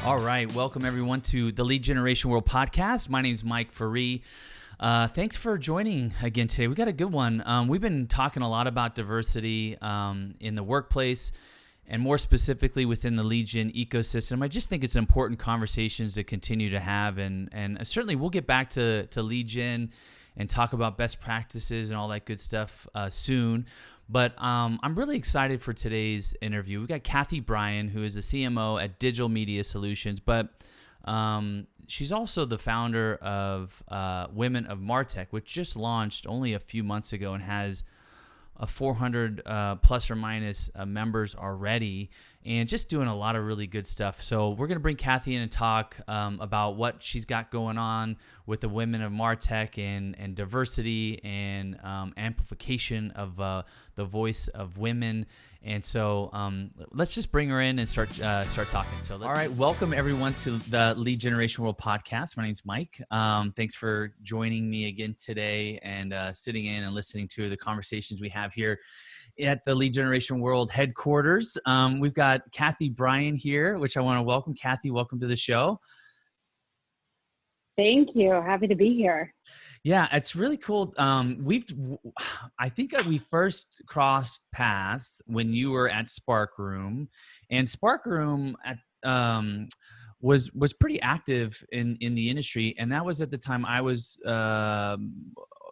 All right. Welcome, everyone, to the Lead Generation World Podcast. My name is Mike Faree. Thanks for joining again today. We got a good one. We've been talking a lot about diversity in the workplace and more specifically within the lead gen ecosystem. I just think it's important conversations to continue to have. And certainly we'll get back to lead gen and talk about best practices and all that good stuff soon. But I'm really excited for today's interview. We've got Kathy Bryan, who is the CMO at Digital Media Solutions, but she's also the founder of Women of Martech, which just launched only a few months ago and has a 400 plus or minus members already, and just doing a lot of really good stuff. So we're going to bring Kathy in and talk about what she's got going on with the Women of Martech and diversity and amplification of the voice of women. And so let's just bring her in and start talking. So all right, welcome everyone to the Lead Generation World Podcast. My name's Mike. Thanks for joining me again today and sitting in and listening to the conversations we have here at the Lead Generation World headquarters. We've got Kathy Bryan here, which I want to welcome. Kathy, welcome to the show. Thank you. Happy to be here. Yeah, it's really cool. I think that we first crossed paths when you were at Spark Room, and Spark Room was pretty active in the industry, and that was at the time I was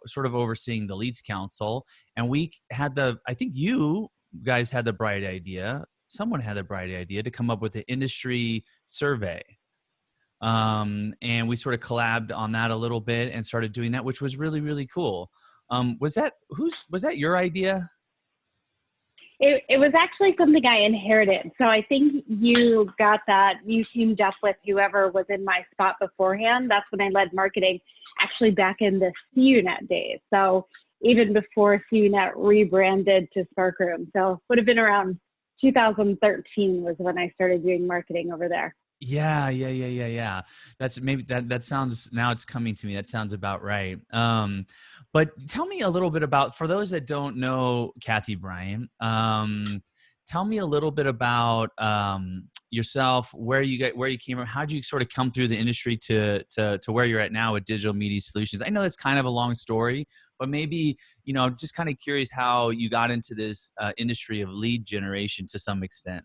sort of overseeing the Leads Council, and we had I think you guys had the bright idea. Someone had the bright idea to come up with an industry survey. And we sort of collabed on that a little bit and started doing that, which was really, really cool. Was that your idea? It was actually something I inherited. So I think you got that. You teamed up with whoever was in my spot beforehand. That's when I led marketing, actually back in the CUNET days. So even before CUNET rebranded to Spark Room. So it would have been around 2013 was when I started doing marketing over there. Yeah. That's maybe that sounds, now it's coming to me. That sounds about right. But tell me a little bit about, for those that don't know Kathy Bryan, tell me a little bit about yourself, where you came from, how did you sort of come through the industry to where you're at now with Digital Media Solutions? I know that's kind of a long story, but maybe, just kind of curious how you got into this industry of lead generation to some extent,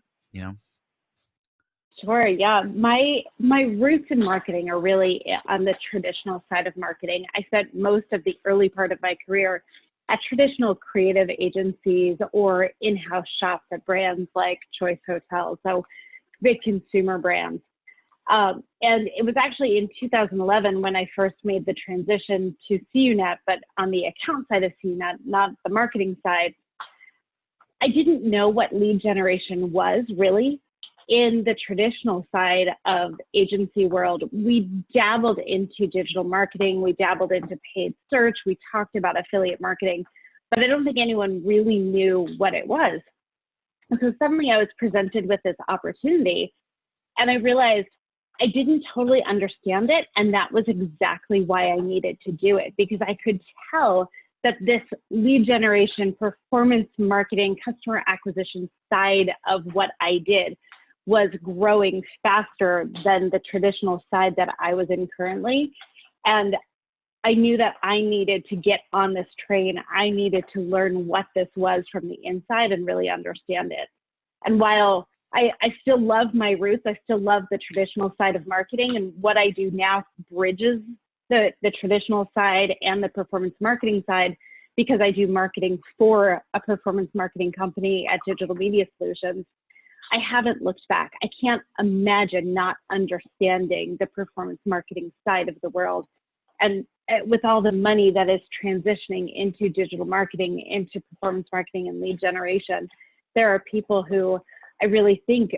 Sure. Yeah. My roots in marketing are really on the traditional side of marketing. I spent most of the early part of my career at traditional creative agencies or in-house shops at brands like Choice Hotels, so big consumer brands. And it was actually in 2011 when I first made the transition to CUNET, but on the account side of CUNET, not the marketing side. I didn't know what lead generation was really. In the traditional side of agency world, we dabbled into digital marketing, we dabbled into paid search, we talked about affiliate marketing, but I don't think anyone really knew what it was. And so suddenly I was presented with this opportunity and I realized I didn't totally understand it, and that was exactly why I needed to do it, because I could tell that this lead generation, performance marketing, customer acquisition side of what I did was growing faster than the traditional side that I was in currently. And I knew that I needed to get on this train. I needed to learn what this was from the inside and really understand it. And while I still love my roots, I still love the traditional side of marketing, and what I do now bridges the traditional side and the performance marketing side, because I do marketing for a performance marketing company at Digital Media Solutions. I haven't looked back. I can't imagine not understanding the performance marketing side of the world. And with all the money that is transitioning into digital marketing, into performance marketing and lead generation, there are people who I really think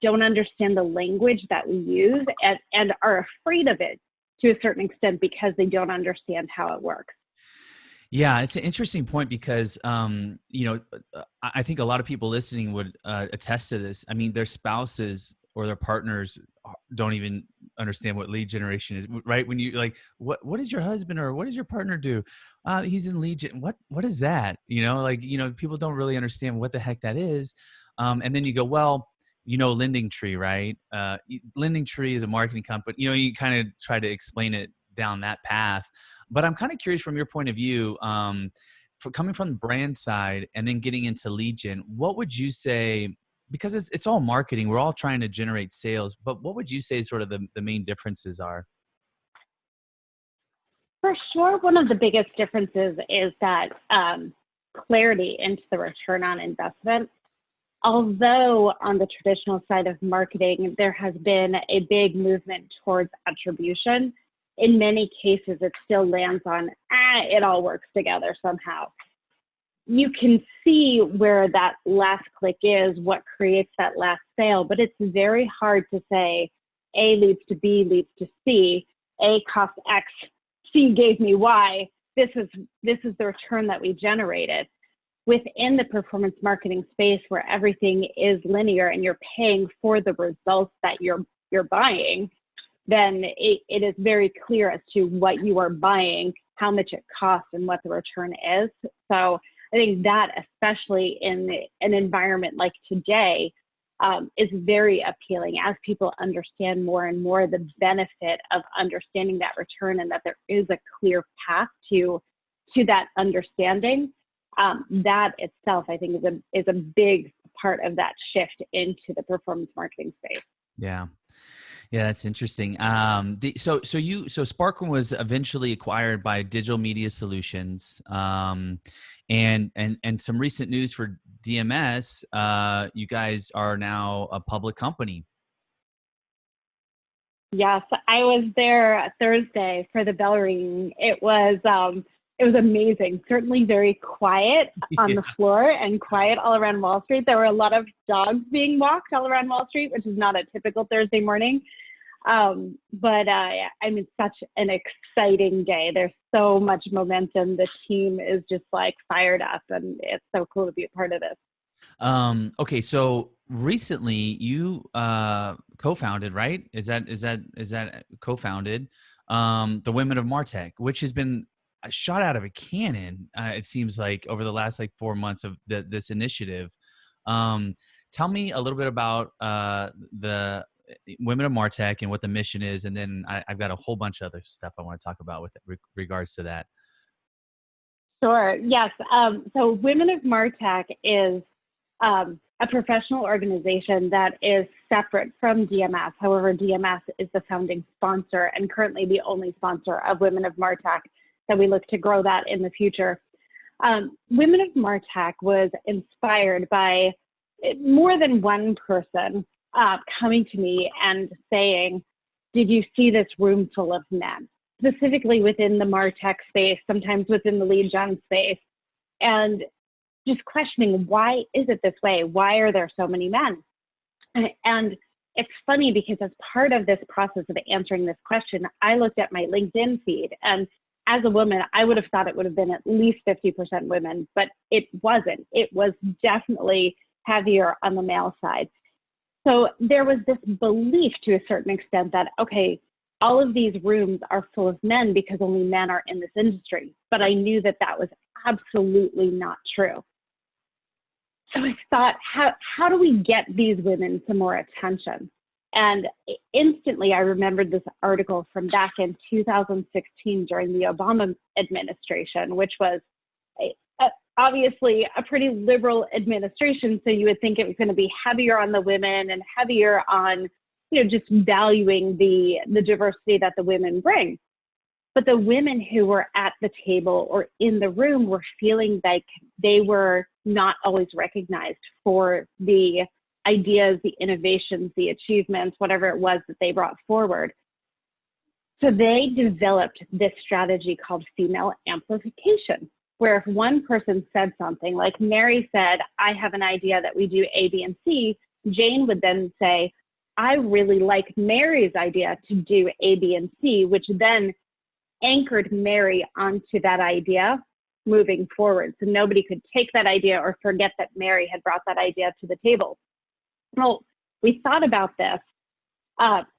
don't understand the language that we use and are afraid of it to a certain extent because they don't understand how it works. Yeah, it's an interesting point because, I think a lot of people listening would attest to this. I mean, their spouses or their partners don't even understand what lead generation is, right? When you like, what does your husband or what does your partner do? He's in lead gen. What is that? People don't really understand what the heck that is. And then you go, well, Lending Tree, right? Lending Tree is a marketing company. You kind of try to explain it down that path. But I'm kind of curious from your point of view, for coming from the brand side and then getting into lead gen, what would you say, because it's all marketing, we're all trying to generate sales, but what would you say sort of the main differences are? For sure, one of the biggest differences is that clarity into the return on investment. Although on the traditional side of marketing, there has been a big movement towards attribution, in many cases, it still lands on, it all works together somehow. You can see where that last click is, what creates that last sale, but it's very hard to say A leads to B leads to C, A cost X, C gave me Y, this is the return that we generated. Within the performance marketing space where everything is linear and you're paying for the results that you're buying, then it is very clear as to what you are buying, how much it costs, and what the return is. So I think that, especially in an environment like today, is very appealing as people understand more and more the benefit of understanding that return and that there is a clear path to that understanding. That itself, I think, is a big part of that shift into the performance marketing space. Yeah. Yeah, that's interesting. So Sparkle was eventually acquired by Digital Media Solutions, and some recent news for DMS. You guys are now a public company. Yes, I was there Thursday for the bell ringing. It was amazing. Certainly very quiet on the floor and quiet all around Wall Street. There were a lot of dogs being walked all around Wall Street, which is not a typical Thursday morning. But I mean, such an exciting day. There's so much momentum. The team is just like fired up, and it's so cool to be a part of this. Okay, so recently you co-founded, right? Is that co-founded the Women of Martech, which has been a shot out of a cannon. It seems like over the last 4 months of this initiative. Tell me a little bit about the Women of Martech and what the mission is, and then I've got a whole bunch of other stuff I want to talk about with regards to that. Sure. Yes. So Women of Martech is a professional organization that is separate from DMS. However, DMS is the founding sponsor and currently the only sponsor of Women of Martech, that we look to grow that in the future. Women of Martech was inspired by more than one person coming to me and saying, did you see this room full of men? Specifically within the MarTech space, sometimes within the lead gen space, and just questioning, why is it this way? Why are there so many men? And it's funny because as part of this process of answering this question, I looked at my LinkedIn feed, and as a woman, I would have thought it would have been at least 50% women, but it wasn't. It was definitely heavier on the male side. So there was this belief to a certain extent that, okay, all of these rooms are full of men because only men are in this industry. But I knew that that was absolutely not true. So I thought, how do we get these women some more attention? And instantly I remembered this article from back in 2016 during the Obama administration, which was obviously a pretty liberal administration. So you would think it was going to be heavier on the women and heavier on, just valuing the diversity that the women bring. But the women who were at the table or in the room were feeling like they were not always recognized for the ideas, the innovations, the achievements, whatever it was that they brought forward. So they developed this strategy called female amplification, where if one person said something, like Mary said, I have an idea that we do A, B, and C, Jane would then say, I really like Mary's idea to do A, B, and C, which then anchored Mary onto that idea moving forward. So nobody could take that idea or forget that Mary had brought that idea to the table. Well, we thought about this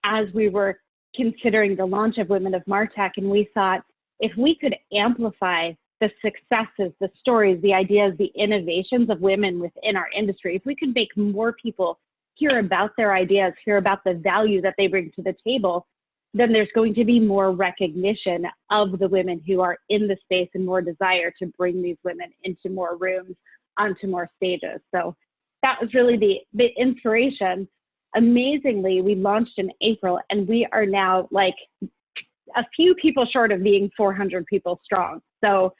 as we were considering the launch of Women of Martech, and we thought if we could amplify the successes, the stories, the ideas, the innovations of women within our industry, if we could make more people hear about their ideas, hear about the value that they bring to the table, then there's going to be more recognition of the women who are in the space and more desire to bring these women into more rooms, onto more stages. So that was really the inspiration. Amazingly, we launched in April, and we are now like a few people short of being 400 people strong. So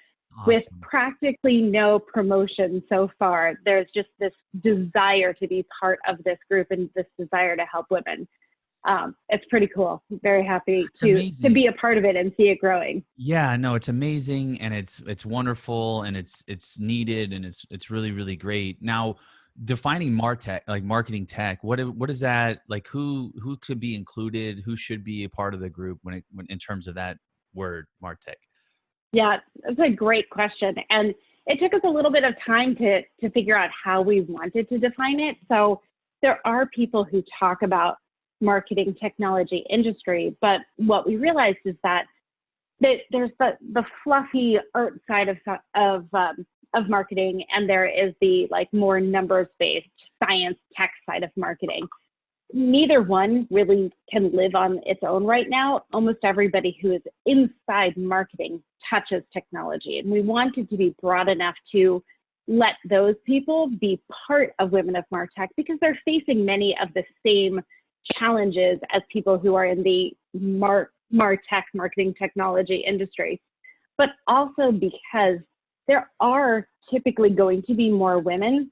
with Awesome. practically no promotion so far, there's just this desire to be part of this group and this desire to help women. It's pretty cool. Very happy It's to amazing. be a part of it and see it growing. Yeah, no, it's amazing, and it's wonderful, and it's needed, and it's really really great. Now, defining Martech, like marketing tech, what is that like? Who could be included? Who should be a part of the group when in terms of that word Martech? Yeah, that's a great question. And it took us a little bit of time to figure out how we wanted to define it. So there are people who talk about marketing technology industry, but what we realized is that there's the fluffy art side of marketing, and there is the like more numbers based science tech side of marketing. Neither one really can live on its own right now. Almost everybody who is inside marketing touches technology, and we wanted to be broad enough to let those people be part of Women of Martech because they're facing many of the same challenges as people who are in the Martech marketing technology industry, but also because there are typically going to be more women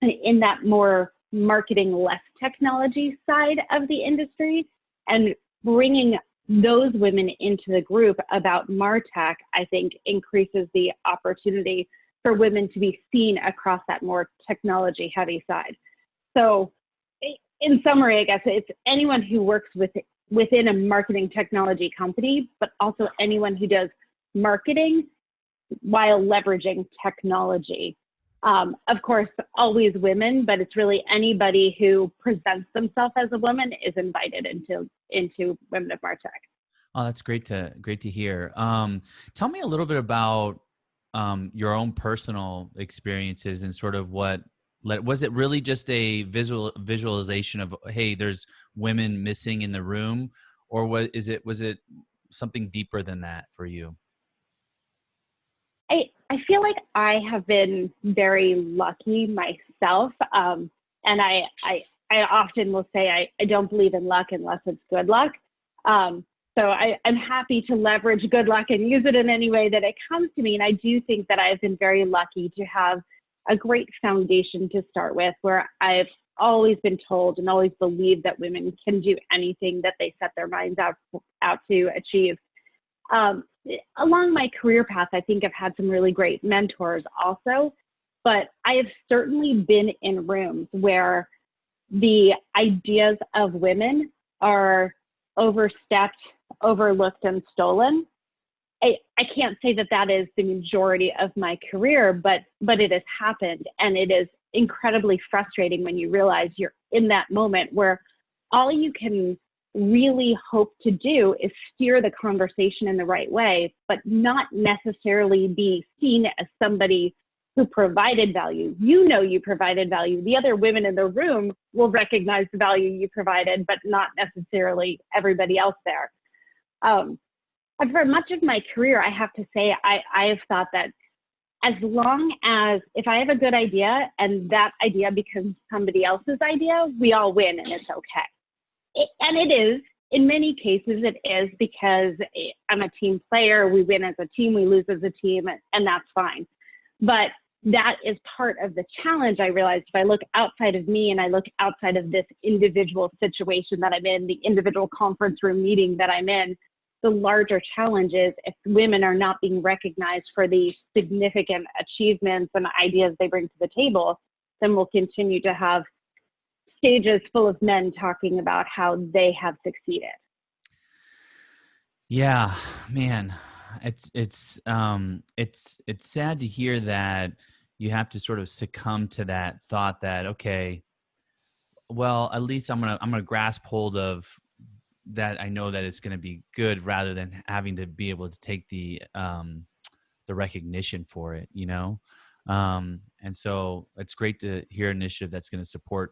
in that more marketing, less technology side of the industry, and bringing those women into the group about Martech, I think, increases the opportunity for women to be seen across that more technology heavy side. So in summary, I guess it's anyone who works within a marketing technology company, but also anyone who does marketing while leveraging technology. Of course, always women, but it's really anybody who presents themselves as a woman is invited into Women of Martech. Oh, that's great to hear. Tell me a little bit about your own personal experiences and sort of was it really just a visualization of, hey, there's women missing in the room, or was it something deeper than that for you? I feel like I have been very lucky myself, and I often will say I don't believe in luck unless it's good luck. So I'm happy to leverage good luck and use it in any way that it comes to me. And I do think that I've been very lucky to have a great foundation to start with, where I've always been told and always believed that women can do anything that they set their minds out to achieve. Along my career path, I think I've had some really great mentors also, but I have certainly been in rooms where the ideas of women are overstepped, overlooked, and stolen. I can't say that that is the majority of my career, but it has happened, and it is incredibly frustrating when you realize you're in that moment where all you can really hope to do is steer the conversation in the right way, but not necessarily be seen as somebody who provided value. You know you provided value. The other women in the room will recognize the value you provided, but not necessarily everybody else there. And for much of my career, I have to say, I have thought that as long as if I have a good idea and that idea becomes somebody else's idea, we all win and it's okay. And it is, in many cases, it is because I'm a team player. We win as a team, we lose as a team, and that's fine. But that is part of the challenge. I realized if I look outside of me and I look outside of this individual situation that I'm in, the individual conference room meeting that I'm in, the larger challenge is if women are not being recognized for the significant achievements and ideas they bring to the table, then we'll continue to have stages full of men talking about how they have succeeded. Yeah, man, it's sad to hear that you have to sort of succumb to that thought that, okay, well, at least I'm gonna grasp hold of that. I know that it's gonna be good rather than having to be able to take the recognition for it. And so it's great to hear an initiative that's going to support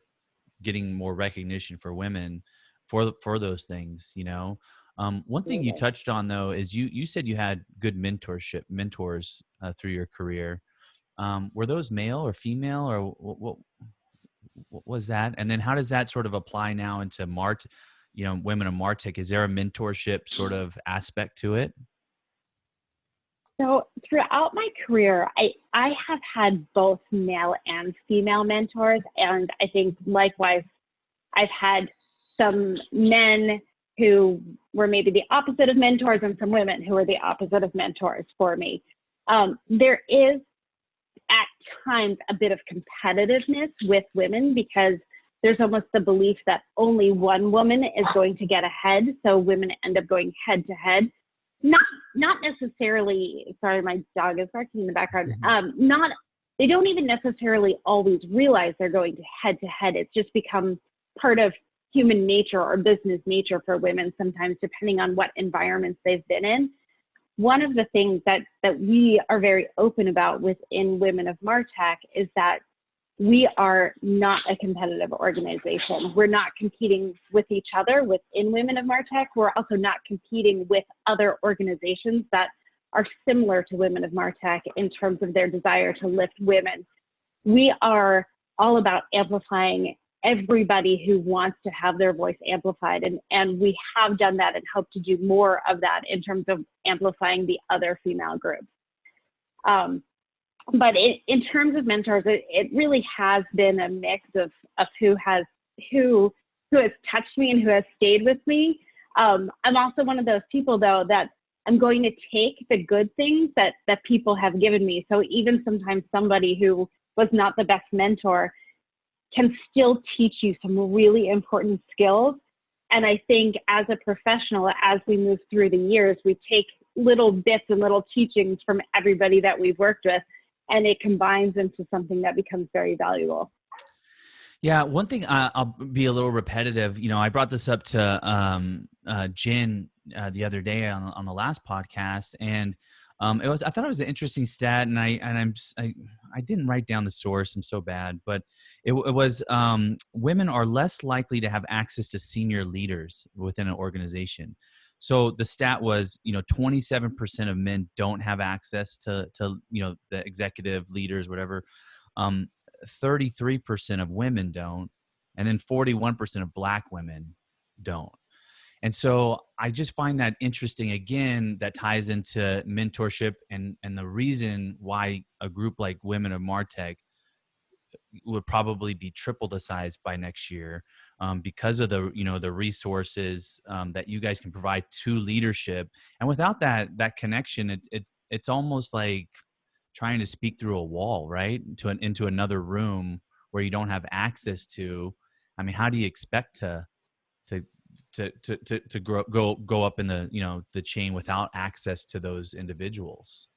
getting more recognition for women for those things, you know. One thing you Absolutely. touched on though is you said you had good mentors through your career. Were those male or female, or what was that? And then how does that sort of apply now into Women of Martech? Is there a mentorship sort of aspect to it? So throughout my career, I have had both male and female mentors. And I think likewise, I've had some men who were maybe the opposite of mentors and some women who were the opposite of mentors for me. There is at times a bit of competitiveness with women because there's almost the belief that only one woman is going to get ahead. So women end up going head to head. Not necessarily, sorry, my dog is barking in the background. They don't even necessarily always realize they're going to head. It's just become part of human nature or business nature for women sometimes, depending on what environments they've been in. One of the things that we are very open about within Women of Martech is that we are not a competitive organization. We're not competing with each other within Women of Martech. We're also not competing with other organizations that are similar to Women of Martech in terms of their desire to lift women. We are all about amplifying everybody who wants to have their voice amplified. And we have done that and hope to do more of that in terms of amplifying the other female groups. But in terms of mentors, it really has been a mix of who has touched me and who has stayed with me. I'm also one of those people, though, that I'm going to take the good things that people have given me. So even sometimes somebody who was not the best mentor can still teach you some really important skills. And I think as a professional, as we move through the years, we take little bits and little teachings from everybody that we've worked with, and it combines into something that becomes very valuable. Yeah, one thing I'll be a little repetitive. I brought this up to Jen the other day on the last podcast, and I thought it was an interesting stat, and I didn't write down the source. I'm so bad, but it was women are less likely to have access to senior leaders within an organization. So the stat was, 27% of men don't have access to the executive leaders, whatever. 33% of women don't, and then 41% of Black women don't. And so I just find that interesting. Again, that ties into mentorship and the reason why a group like Women of Martech would probably be triple the size by next year, because of the resources that you guys can provide to leadership. And without that connection, it's almost like trying to speak through a wall, right? Into another room where you don't have access to. I mean, how do you expect to go up in the chain without access to those individuals?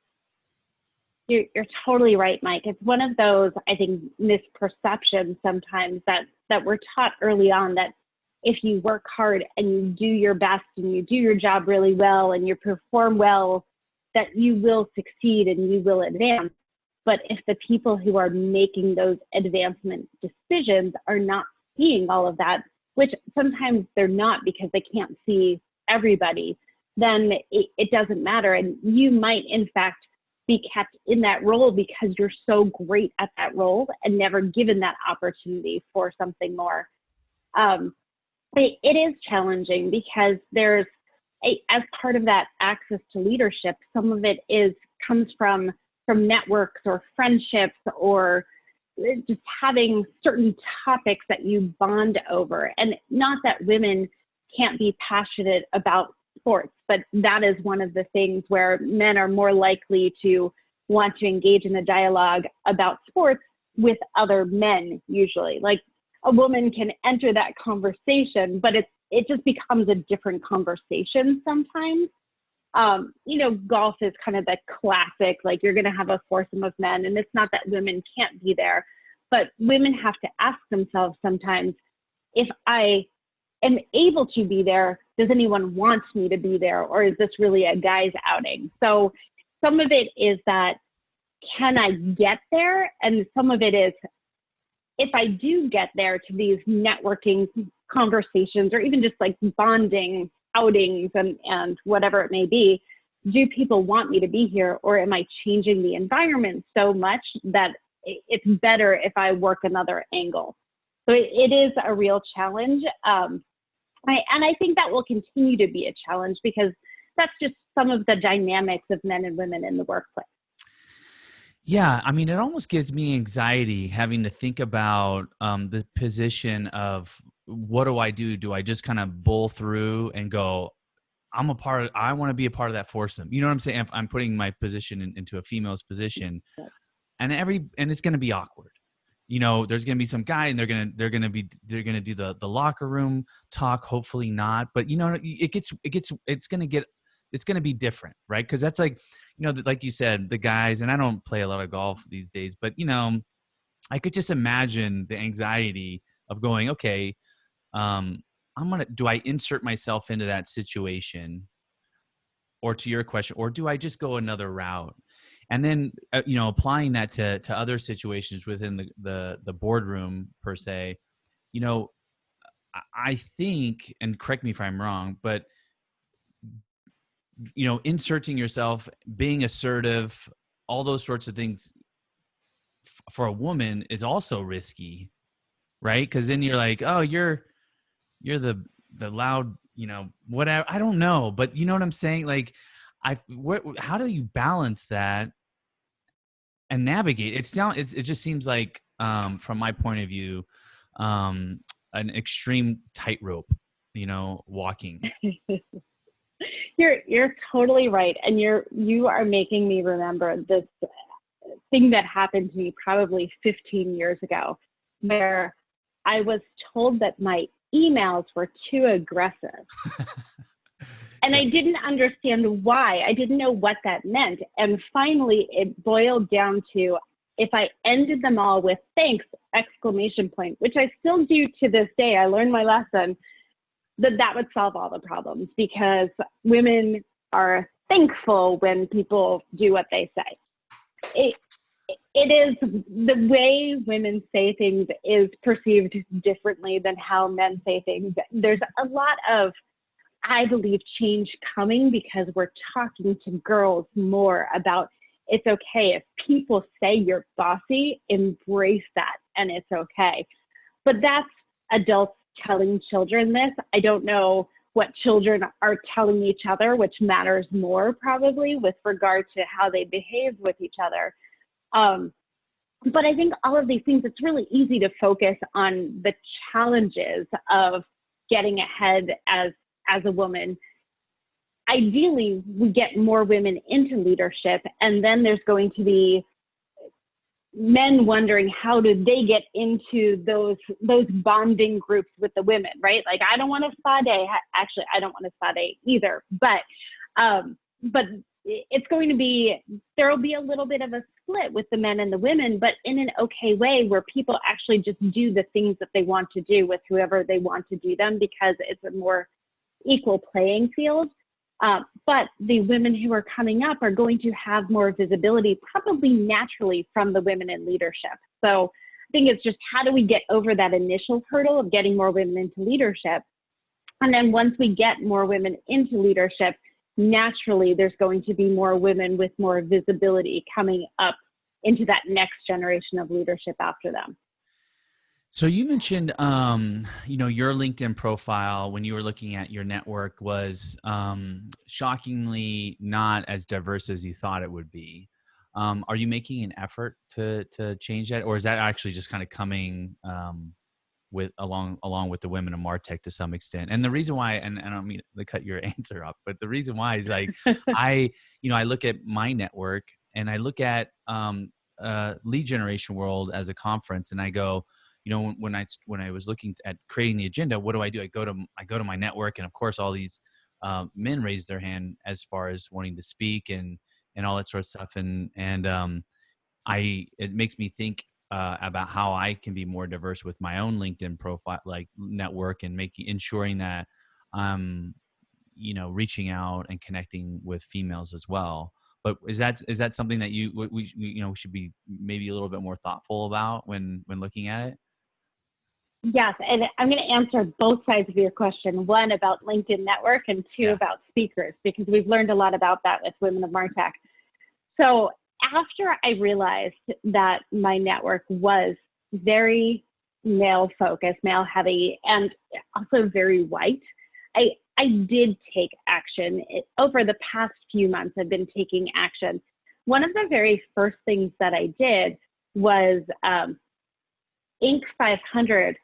You're totally right, Mike. It's one of those, I think, misperceptions sometimes that we're taught early on, that if you work hard and you do your best and you do your job really well and you perform well, that you will succeed and you will advance. But if the people who are making those advancement decisions are not seeing all of that, which sometimes they're not because they can't see everybody, then it doesn't matter. And you might, in fact, be kept in that role because you're so great at that role and never given that opportunity for something more. It is challenging because there's, as part of that access to leadership, some of it comes from networks or friendships or just having certain topics that you bond over. And not that women can't be passionate about sports, but that is one of the things where men are more likely to want to engage in a dialogue about sports with other men usually. Like, a woman can enter that conversation, but it just becomes a different conversation sometimes. Golf is kind of the classic, like, you're going to have a foursome of men, and it's not that women can't be there, but women have to ask themselves sometimes, if I am able to be there, does anyone want me to be there, or is this really a guy's outing? So some of it is that, can I get there? And some of it is, if I do get there to these networking conversations or even just like bonding outings and whatever it may be, do people want me to be here, or am I changing the environment so much that it's better if I work another angle? So it is a real challenge. And I think that will continue to be a challenge because that's just some of the dynamics of men and women in the workplace. Yeah, I mean, it almost gives me anxiety having to think about the position of what do I do? Do I just kind of bull through and go, I want to be a part of that foursome. You know what I'm saying? If I'm putting my position into a female's position, and it's going to be awkward. You know, there's going to be some guy, and they're going to do the locker room talk. Hopefully not, but you know, it's going to be different, right? Because that's like, you know, like you said, the guys, and I don't play a lot of golf these days, but you know, I could just imagine the anxiety of going, okay, do I insert myself into that situation? Or to your question, or do I just go another route? And then, you know, applying that to other situations within the boardroom per se, you know, I think, and correct me if I'm wrong, but you know, inserting yourself, being assertive, all those sorts of things for a woman is also risky, right? Because then you're like, oh, you're the loud, you know, whatever. I don't know, but you know what I'm saying? Like, how do you balance that and navigate? It just seems like, from my point of view, an extreme tightrope, you know, walking. You're totally right, and you are making me remember this thing that happened to me probably 15 years ago, where I was told that my emails were too aggressive. And I didn't understand why. I didn't know what that meant. And finally, it boiled down to, if I ended them all with thanks, exclamation point, which I still do to this day, I learned my lesson, that would solve all the problems, because women are thankful when people do what they say. It is, the way women say things is perceived differently than how men say things. There's a lot of, I believe, change coming because we're talking to girls more about, it's okay if people say you're bossy, embrace that, and it's okay. But that's adults telling children this. I don't know what children are telling each other, which matters more probably with regard to how they behave with each other. But I think all of these things, it's really easy to focus on the challenges of getting ahead as a woman. Ideally, we get more women into leadership, and then there's going to be men wondering how do they get into those bonding groups with the women, right? Like, I don't want a spa day. Actually, I don't want a spa day either. But it's going to be, there will be a little bit of a split with the men and the women, but in an okay way, where people actually just do the things that they want to do with whoever they want to do them, because it's a more equal playing field. But the women who are coming up are going to have more visibility, probably naturally, from the women in leadership. So I think it's just, how do we get over that initial hurdle of getting more women into leadership? And then once we get more women into leadership, naturally, there's going to be more women with more visibility coming up into that next generation of leadership after them. So you mentioned, you know, your LinkedIn profile when you were looking at your network was shockingly not as diverse as you thought it would be. Are you making an effort to change that, or is that actually just kind of coming along with the Women of Martech to some extent? And the reason why, and I don't mean to cut your answer up, but the reason why is, like, I look at my network and I look at lead generation world as a conference, and I go, you know, when I was looking at creating the agenda, what do? I go to my network, and of course all these men raise their hand as far as wanting to speak and all that sort of stuff, and it makes me think about how I can be more diverse with my own LinkedIn profile, like network, and ensuring that I'm, you know, reaching out and connecting with females as well. But is that something that we should be maybe a little bit more thoughtful about when looking at it? Yes, and I'm going to answer both sides of your question. One about LinkedIn Network and two Yeah. about speakers, because we've learned a lot about that with Women of Martech. So after I realized that my network was very male focused, male heavy, and also very white, I did take action. Over the past few months, I've been taking action. One of the very first things that I did was Inc. 500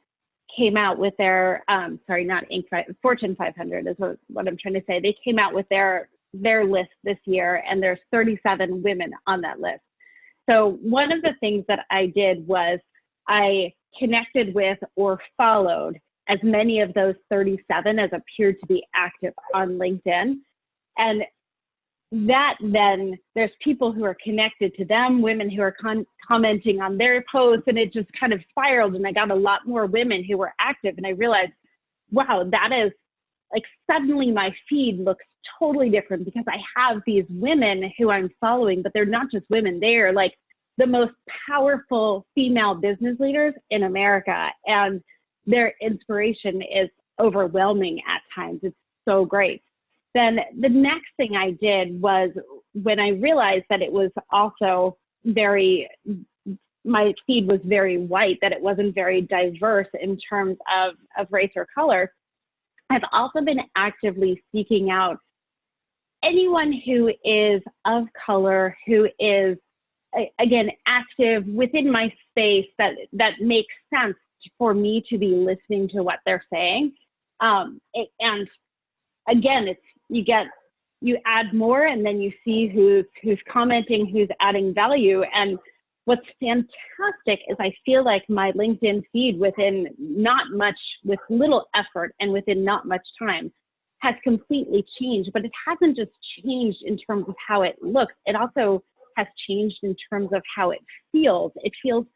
came out with their, sorry, not Inc. 500, Fortune 500 is what I'm trying to say. They came out with their list this year, and there's 37 women on that list. So one of the things that I did was I connected with or followed as many of those 37 as appeared to be active on LinkedIn. And that then there's people who are connected to them, women who are commenting on their posts, and it just kind of spiraled, and I got a lot more women who were active, and I realized, wow, that is like suddenly my feed looks totally different because I have these women who I'm following, but they're not just women, they are like the most powerful female business leaders in America, and their inspiration is overwhelming at times. It's so great. Then the next thing I did was, when I realized that it was also my feed was very white, that it wasn't very diverse in terms of race or color, I've also been actively seeking out anyone who is of color, who is, again, active within my space, that makes sense for me to be listening to what they're saying. And again, you add more, and then you see who's commenting, who's adding value. And what's fantastic is I feel like my LinkedIn feed with little effort and within not much time has completely changed, but it hasn't just changed in terms of how it looks. It also has changed in terms of how it feels. It feels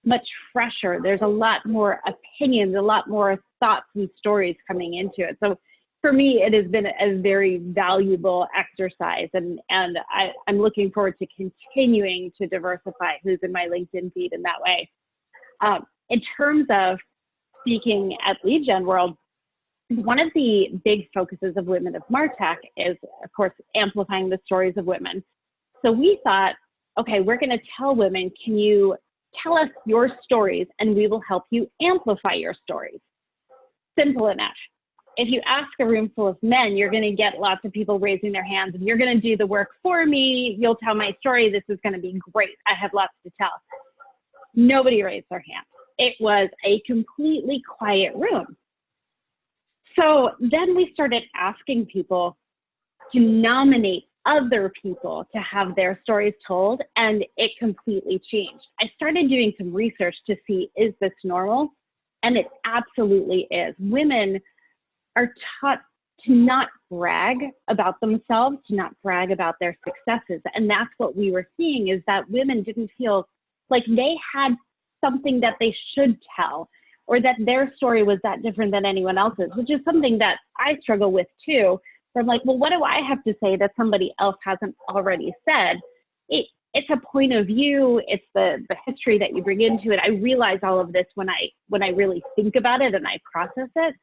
much fresher. There's a lot more opinions, a lot more thoughts and stories coming into it. So for me, it has been a very valuable exercise, and I'm looking forward to continuing to diversify who's in my LinkedIn feed in that way. In terms of speaking at Lead Gen World, one of the big focuses of Women of Martech is, of course, amplifying the stories of women. So we thought, okay, we're going to tell women, can you tell us your stories, and we will help you amplify your stories. Simple enough. If you ask a room full of men, you're going to get lots of people raising their hands, and you're going to do the work for me. You'll tell my story. This is going to be great. I have lots to tell. Nobody raised their hand. It was a completely quiet room. So then we started asking people to nominate other people to have their stories told, and it completely changed. I started doing some research to see, is this normal? And it absolutely is. Women are taught to not brag about themselves, to not brag about their successes. And that's what we were seeing, is that women didn't feel like they had something that they should tell, or that their story was that different than anyone else's, which is something that I struggle with too. Where I'm like, well, what do I have to say that somebody else hasn't already said? It's a point of view. It's the history that you bring into it. I realize all of this when I really think about it and I process it.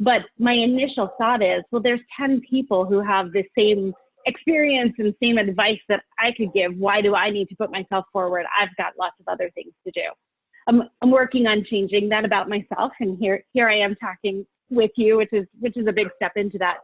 But my initial thought is, well, there's 10 people who have the same experience and same advice that I could give. Why do I need to put myself forward? I've got lots of other things to do. I'm working on changing that about myself, and here I am talking with you, which is a big step into that.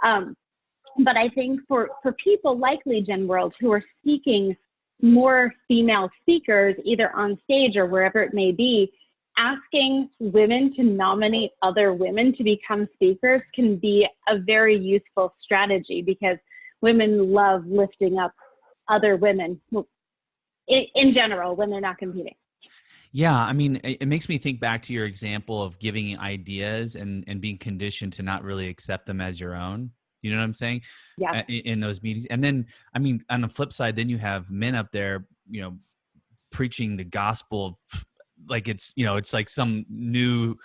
But I think for people like Lead Gen World who are seeking more female speakers, either on stage or wherever it may be, asking women to nominate other women to become speakers can be a very useful strategy, because women love lifting up other women in general when they're not competing. Yeah, I mean, it makes me think back to your example of giving ideas and being conditioned to not really accept them as your own. You know what I'm saying? Yeah. In those meetings. And then, I mean, on the flip side, then you have men up there, preaching the gospel like it's like some new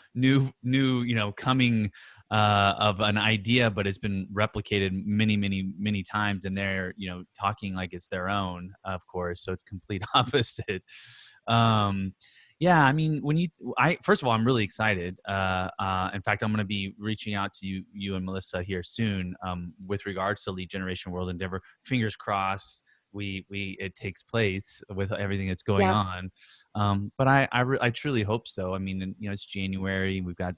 coming of an idea, but it's been replicated many times, and they're talking like it's their own, of course. So it's complete opposite. Yeah, I mean, first of all, I'm really excited. In fact, I'm going to be reaching out to you and Melissa here soon, with regards to lead generation world endeavor. Fingers crossed, it takes place with everything that's going Yeah, on. But I truly hope so. I mean, and, it's January. We've got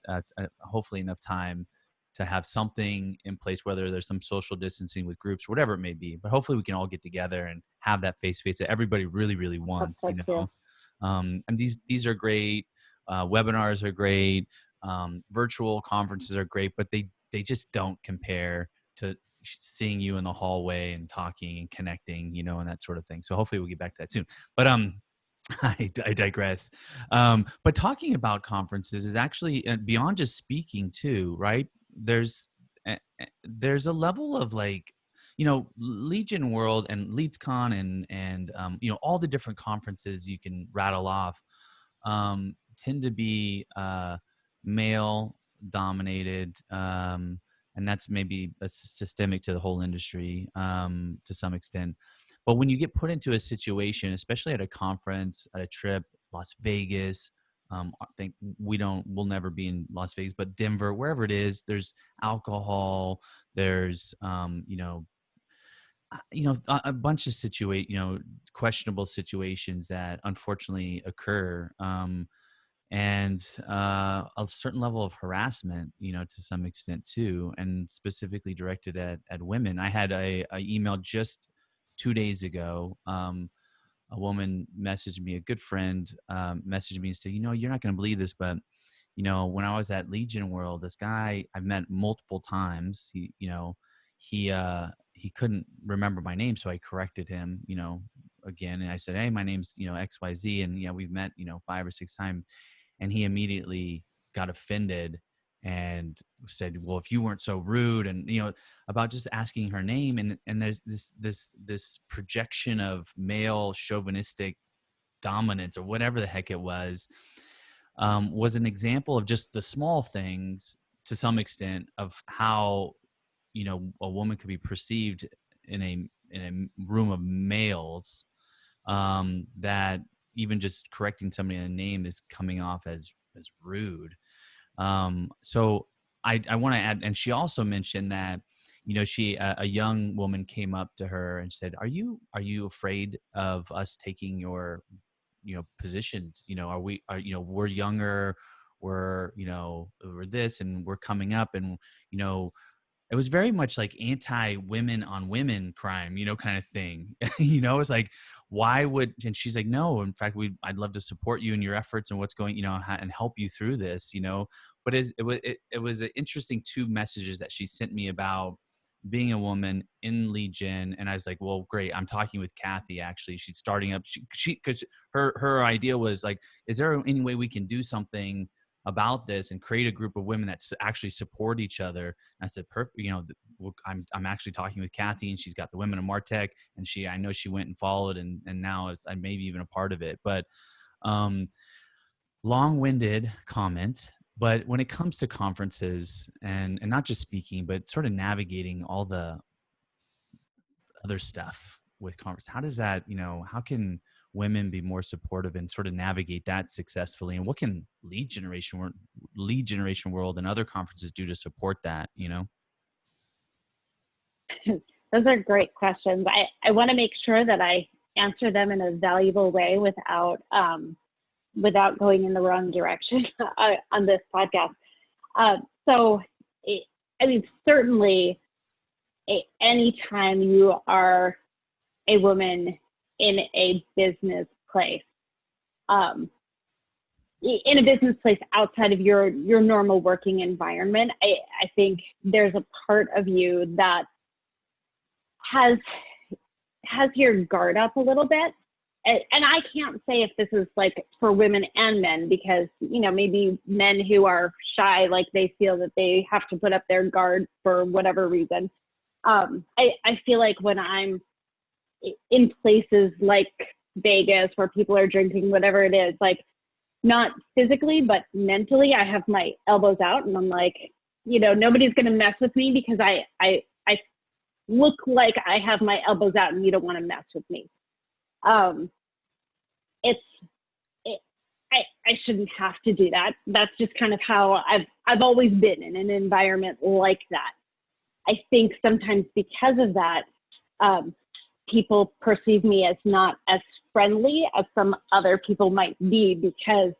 hopefully enough time to have something in place, whether there's some social distancing with groups, whatever it may be. But hopefully, we can all get together and have that face to face that everybody really, really hope wants. so too. And these are great. Webinars are great. Virtual conferences are great, but they just don't compare to seeing you in the hallway and talking and connecting, and that sort of thing. So hopefully we'll get back to that soon. But I digress. But talking about conferences is actually beyond just speaking too, right? There's a level of like, Legion World and LeadsCon and all the different conferences you can rattle off tend to be male dominated, and that's maybe systemic to the whole industry to some extent. But when you get put into a situation, especially at a conference, at a trip, Las Vegas, I think we'll never be in Las Vegas, but Denver, wherever it is, there's alcohol, there's a bunch of questionable situations that unfortunately occur, and a certain level of harassment, to some extent too, and specifically directed at women. I had a email just 2 days ago. A woman messaged me, a good friend messaged me and said, you're not going to believe this, but when I was at Legion World, this guy I've met multiple times, he couldn't remember my name. So I corrected him, again. And I said, hey, my name's, XYZ. And we've met, 5 or 6 times. And he immediately got offended and said, well, if you weren't so rude, and, about just asking her name. And there's this projection of male chauvinistic dominance or whatever the heck it was an example of just the small things to some extent of how a woman could be perceived in a room of males, that even just correcting somebody in a name is coming off as rude. So I want to add, and she also mentioned that she a young woman came up to her and said, are you afraid of us taking your positions? We're younger, we're this, and we're coming up, and it was very much like anti-women on women crime, kind of thing. It's like, why would, and she's like, no, in fact, I'd love to support you in your efforts and what's going, and help you through this, but it was an interesting 2 messages that she sent me about being a woman in Legion. And I was like, well, great. I'm talking with Kathy. Actually, she's starting up. Cause her idea was like, is there any way we can do something about this and create a group of women that actually support each other? And I said, perfect. I'm actually talking with Kathy, and she's got the Women of Martech, and I know she went and followed, and now I maybe even a part of it. But long-winded comment. But when it comes to conferences and not just speaking, but sort of navigating all the other stuff with conference, how does that, how can women be more supportive and sort of navigate that successfully? And what can lead generation world and other conferences do to support that, Those are great questions. I want to make sure that I answer them in a valuable way without going in the wrong direction on this podcast. Certainly, anytime you are a woman in a business place, outside of your normal working environment, I think there's a part of you that has your guard up a little bit. And I can't say if this is like for women and men, because, maybe men who are shy, like they feel that they have to put up their guard for whatever reason. I feel like when I'm in places like Vegas where people are drinking, whatever it is, like not physically, but mentally, I have my elbows out and I'm like, nobody's going to mess with me because I look like I have my elbows out and you don't want to mess with me. I shouldn't have to do that. That's just kind of how I've always been in an environment like that. I think sometimes because of that, people perceive me as not as friendly as some other people might be, because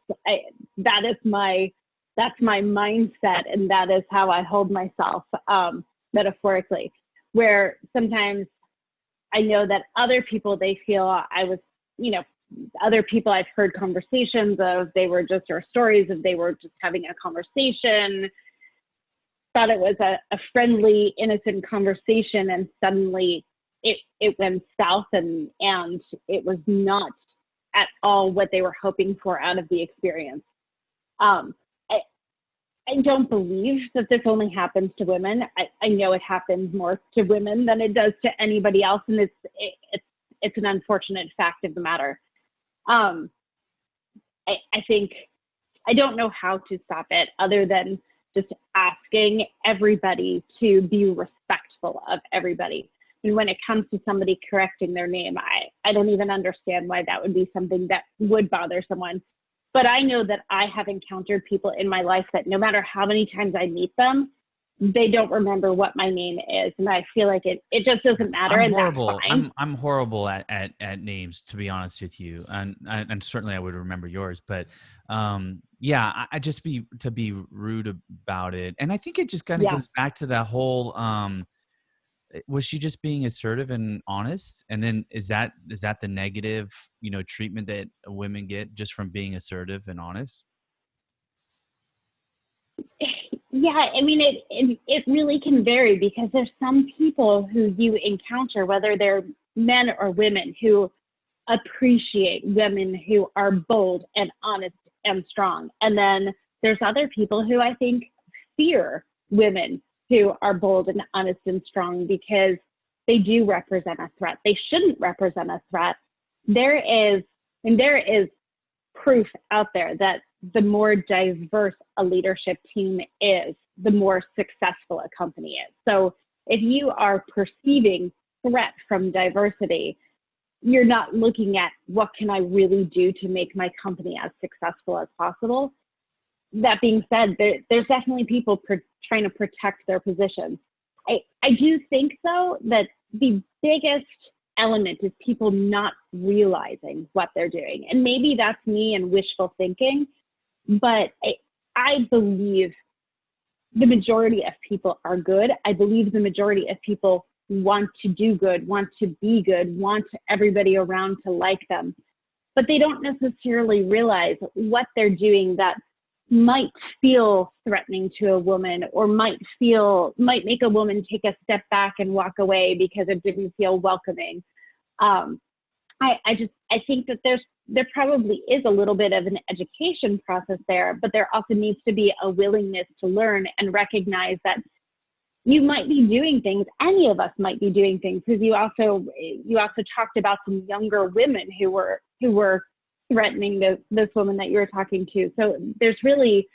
that's my mindset, and that is how I hold myself, metaphorically, where sometimes I know that other people, they feel I was, other people I've heard conversations of, they were just, or stories of, they were just having a conversation, thought it was a friendly, innocent conversation, and suddenly it went south, and it was not at all what they were hoping for out of the experience. I don't believe that this only happens to women. I know it happens more to women than it does to anybody else, and it's an unfortunate fact of the matter. I think I don't know how to stop it other than just asking everybody to be respectful of everybody. And when it comes to somebody correcting their name, I don't even understand why that would be something that would bother someone. But I know that I have encountered people in my life that no matter how many times I meet them, they don't remember what my name is. And I feel like it just doesn't matter. I'm and horrible. That's fine. I'm horrible at names, to be honest with you, and certainly I would remember yours. But yeah, I just be rude about it, and I think it just kind of Yeah. goes back to that whole. Was she just being assertive and honest? And then is that the negative, treatment that women get just from being assertive and honest? Yeah, I mean, it really can vary, because there's some people who you encounter, whether they're men or women, who appreciate women who are bold and honest and strong. And then there's other people who I think fear women who are bold and honest and strong, because they do represent a threat. They shouldn't represent a threat. There is proof out there that the more diverse a leadership team is, the more successful a company is. So if you are perceiving threat from diversity, you're not looking at what can I really do to make my company as successful as possible. That being said, there's definitely people trying to protect their positions. I do think, though, that the biggest element is people not realizing what they're doing. And maybe that's me and wishful thinking, but I believe the majority of people are good. I believe the majority of people want to do good, want to be good, want everybody around to like them, but they don't necessarily realize what they're doing that might feel threatening to a woman, or might make a woman take a step back and walk away because it didn't feel welcoming. I think that there probably is a little bit of an education process there, but there also needs to be a willingness to learn and recognize that you might be doing things, any of us might be doing things, because you also talked about some younger women who were threatening this woman that you were talking to. So there's really,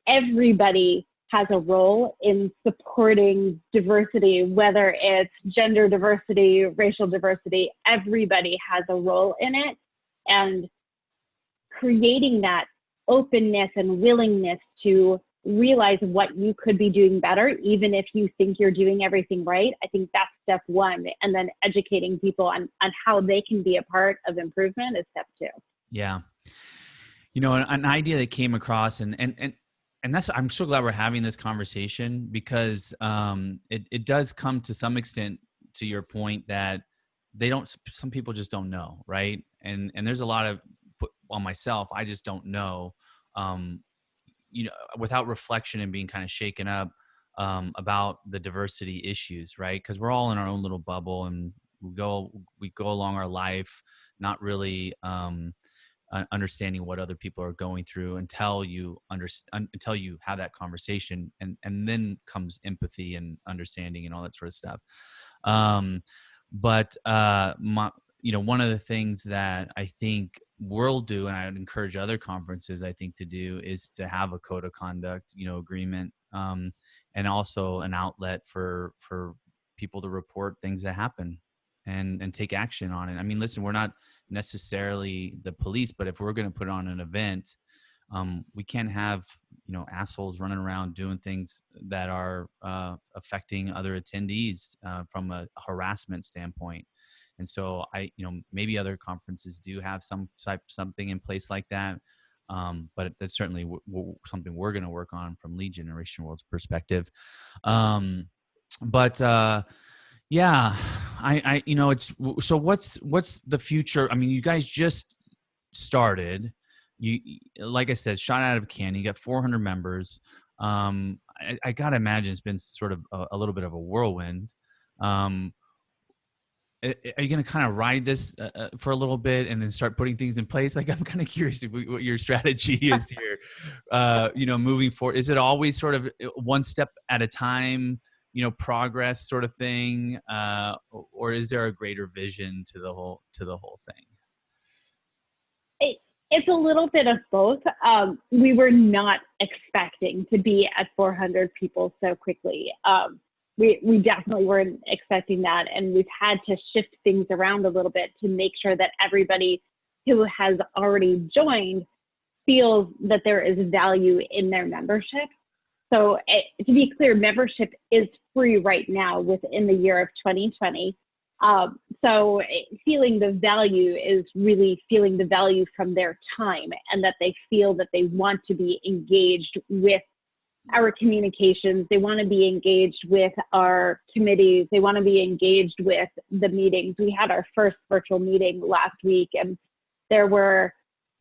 everybody has a role in supporting diversity, whether it's gender diversity, racial diversity, everybody has a role in it. And creating that openness and willingness to realize what you could be doing better, even if you think you're doing everything right, I think that's step one. And then educating people on how they can be a part of improvement is step two. Yeah. An idea that came across, and that's, I'm so glad we're having this conversation, because it does come to some extent to your point that some people just don't know, right? And there's a lot of, on myself, I just don't know, without reflection and being kind of shaken up about the diversity issues, right? Because we're all in our own little bubble, and we go along our life not really understanding what other people are going through until you have that conversation, and then comes empathy and understanding and all that sort of stuff. But one of the things that I think we'll do, and I would encourage other conferences, I think, to do, is to have a code of conduct, agreement, and also an outlet for people to report things that happen. and take action on it. I mean, listen, we're not necessarily the police, but if we're going to put on an event, we can't have, assholes running around doing things that are affecting other attendees from a harassment standpoint. And so maybe other conferences do have something in place like that. But that's certainly something we're going to work on from Lead Generation World's perspective. Yeah, it's, so what's the future? I mean, you guys just started. You, like I said, shot out of a cannon. You got 400 members. I gotta imagine it's been sort of a little bit of a whirlwind. Are you going to kind of ride this for a little bit and then start putting things in place? Like, I'm kind of curious what your strategy is here, moving forward. Is it always sort of one step at a time, progress sort of thing? Or is there a greater vision to the whole thing? It's a little bit of both. We were not expecting to be at 400 people so quickly. We definitely weren't expecting that, and we've had to shift things around a little bit to make sure that everybody who has already joined feels that there is value in their membership. So to be clear, membership is free right now within the year of 2020. So feeling the value is really feeling the value from their time, and that they feel that they want to be engaged with our communications. They want to be engaged with our committees. They want to be engaged with the meetings. We had our first virtual meeting last week, and there were,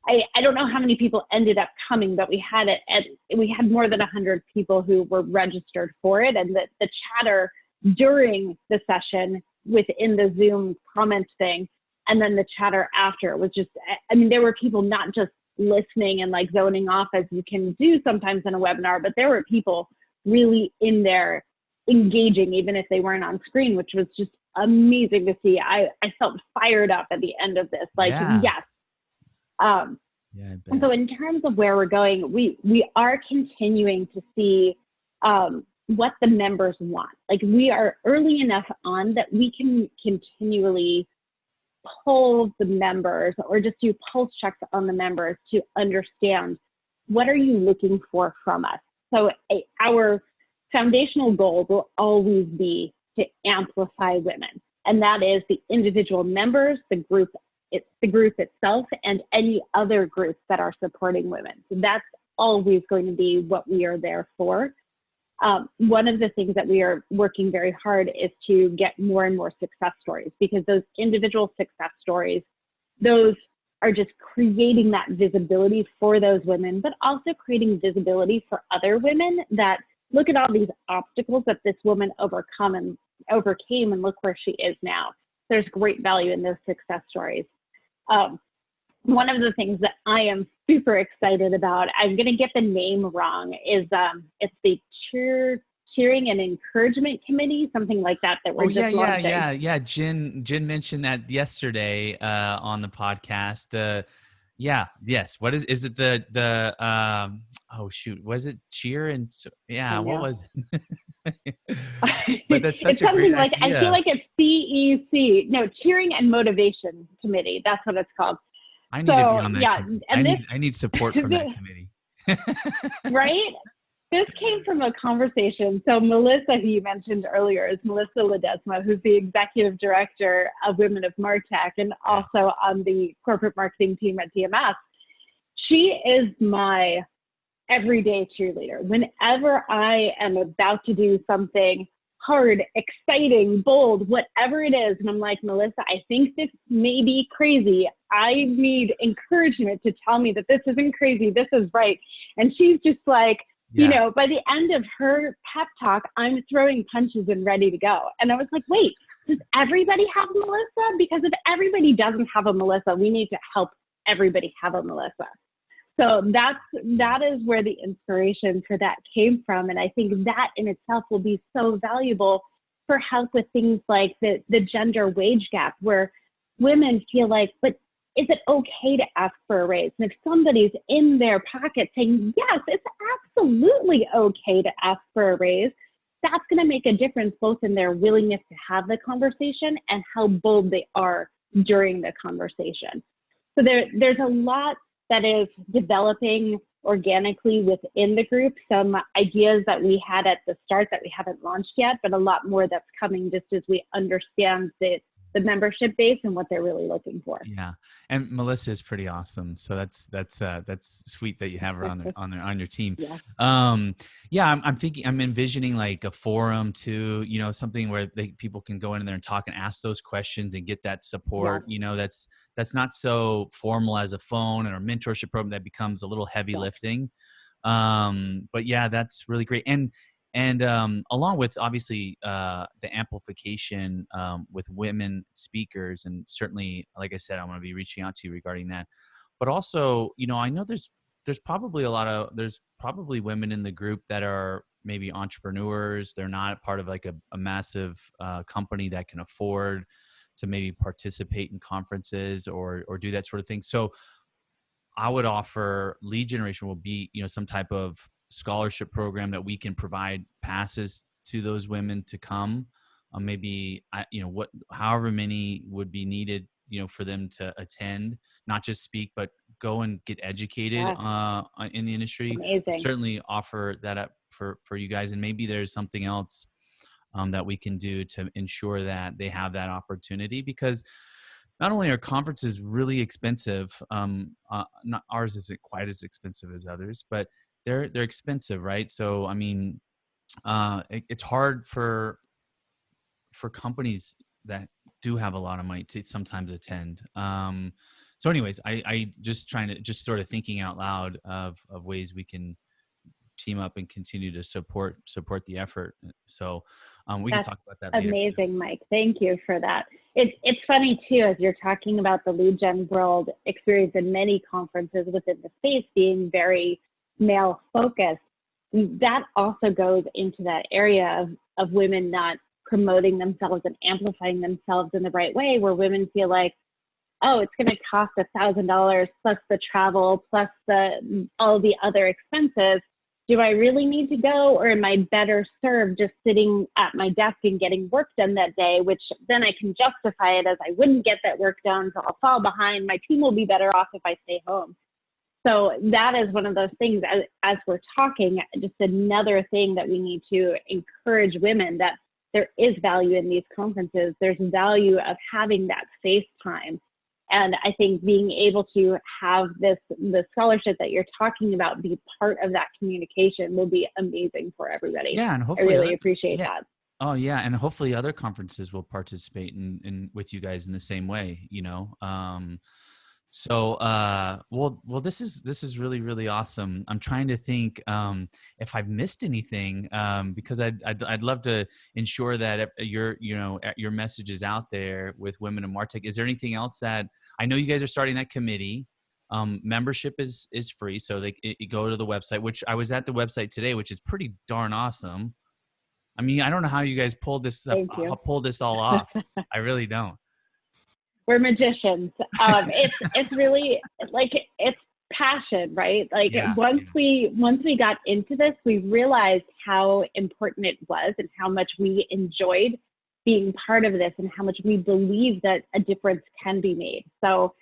I don't know how many people ended up coming, but we had more than 100 people who were registered for it. And the chatter during the session within the Zoom comment thing, and then the chatter after was just, there were people not just listening and like zoning off as you can do sometimes in a webinar, but there were people really in there engaging, even if they weren't on screen, which was just amazing to see. I felt fired up at the end of this, yes. And so in terms of where we're going, we are continuing to see what the members want. Like, we are early enough on that we can continually poll the members or just do pulse checks on the members to understand, what are you looking for from us? So our foundational goal will always be to amplify women. And that is the individual members, the group itself, and any other groups that are supporting women. So that's always going to be what we are there for. One of the things that we are working very hard is to get more and more success stories, because those individual success stories, those are just creating that visibility for those women, but also creating visibility for other women that look at all these obstacles that this woman overcame, and look where she is now. There's great value in those success stories. One of the things that I am super excited about, I'm going to get the name wrong, is it's the Cheering and Encouragement Committee, something like that we're just launching. Yeah. Jen mentioned that yesterday on the podcast. Yes. What is it? Oh shoot, was it cheer and what was it? But that's such it's a great something like idea. I feel like it's CEC. No, Cheering and Motivation Committee. That's what it's called. I need to be on that committee. And I need support from that committee. Right? This came from a conversation. So Melissa, who you mentioned earlier, is Melissa Ledesma, who's the executive director of Women of Martech and also on the corporate marketing team at TMS. She is my everyday cheerleader. Whenever I am about to do something hard, exciting, bold, whatever it is, and I'm like, Melissa, I think this may be crazy. I need encouragement to tell me that this isn't crazy, this is right. And she's just like, by the end of her pep talk, I'm throwing punches and ready to go. And I was like, wait, does everybody have a Melissa? Because if everybody doesn't have a Melissa, we need to help everybody have a Melissa. So that is where the inspiration for that came from. And I think that in itself will be so valuable for help with things like the gender wage gap, where women feel like, but is it okay to ask for a raise? And if somebody's in their pocket saying, yes, it's absolutely okay to ask for a raise, that's going to make a difference both in their willingness to have the conversation and how bold they are during the conversation. So there's a lot that is developing organically within the group, some ideas that we had at the start that we haven't launched yet, but a lot more that's coming just as we understand the membership base and what they're really looking for. Yeah, and Melissa is pretty awesome. So that's sweet that you have her on your team. Yeah. Yeah, I'm thinking, I'm envisioning like a forum too. Something where people can go in there and talk and ask those questions and get that support. Yeah. That's not so formal as a phone or a mentorship program that becomes a little heavy lifting. But yeah, that's really great. And along with obviously the amplification with women speakers, and certainly, like I said, I'm going to be reaching out to you regarding that. But also, I know there's probably women in the group that are maybe entrepreneurs. They're not part of like a massive company that can afford to maybe participate in conferences or do that sort of thing. So I would offer lead generation will be, some type of scholarship program that we can provide passes to those women to come. Maybe however many would be needed, for them to attend, not just speak, but go and get educated in the industry. Amazing. Certainly offer that up for you guys, and maybe there's something else that we can do to ensure that they have that opportunity, because not only are conferences really expensive, not ours isn't quite as expensive as others, but they're expensive, right? So I mean, it's hard for companies that do have a lot of money to sometimes attend. So anyways, I just sort of thinking out loud of ways we can team up and continue to support the effort. So we can talk about that later. Amazing, Mike. Thank you for that. It's funny too, as you're talking about the lead gen world experience in many conferences within the space being very male focused, that also goes into that area of women not promoting themselves and amplifying themselves in the right way, where women feel like, oh, it's going to cost $1,000 plus the travel, plus all the other expenses. Do I really need to go, or am I better served just sitting at my desk and getting work done that day, which then I can justify it as I wouldn't get that work done, so I'll fall behind. My team will be better off if I stay home. So that is one of those things, as we're talking, just another thing that we need to encourage women, that there is value in these conferences. There's value of having that face time. And I think being able to have the scholarship that you're talking about be part of that communication will be amazing for everybody. Yeah, and hopefully I really appreciate that. Oh yeah, and hopefully other conferences will participate in with you guys in the same way. So well, this is really, really awesome. I'm trying to think if I've missed anything, because I'd love to ensure that your message is out there with Women of Martech. Is there anything else that I know you guys are starting that committee? Membership is free, so you go to the website, which I was at the website today, which is pretty darn awesome. I mean, I don't know how you guys pulled this all off. I really don't. We're magicians. It's really like, it's passion, right? Like once we got into this, we realized how important it was and how much we enjoyed being part of this and how much we believe that a difference can be made. So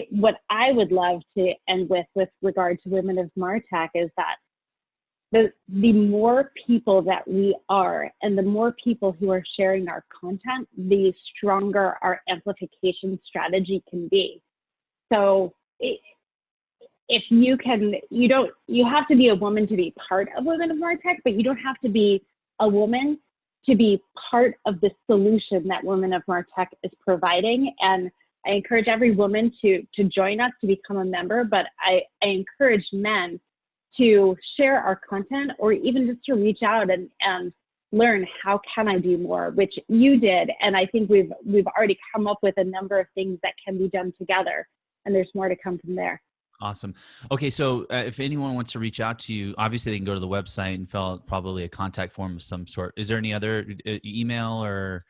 what I would love to end with regard to Women of Martech is that the more people that we are and the more people who are sharing our content, the stronger our amplification strategy can be. So if you have to be a woman to be part of Women of Martech, but you don't have to be a woman to be part of the solution that Women of Martech is providing. And I encourage every woman to join us, to become a member, but I encourage men to share our content, or even just to reach out and learn, how can I do more, which you did. And I think we've already come up with a number of things that can be done together, and there's more to come from there. Awesome. Okay, so if anyone wants to reach out to you, obviously they can go to the website and fill out probably a contact form of some sort. Is there any other email, or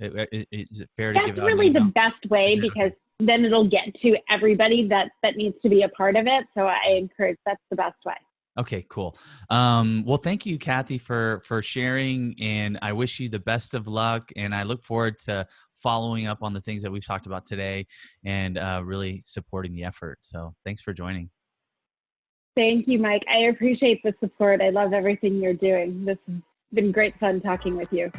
is it fair to give out? That's really the best way, because then it'll get to everybody that needs to be a part of it. So I encourage, that's the best way. Okay, cool. Well, thank you, Kathy, for sharing, and I wish you the best of luck. And I look forward to following up on the things that we've talked about today, and really supporting the effort. So, thanks for joining. Thank you, Mike. I appreciate the support. I love everything you're doing. This has been great fun talking with you.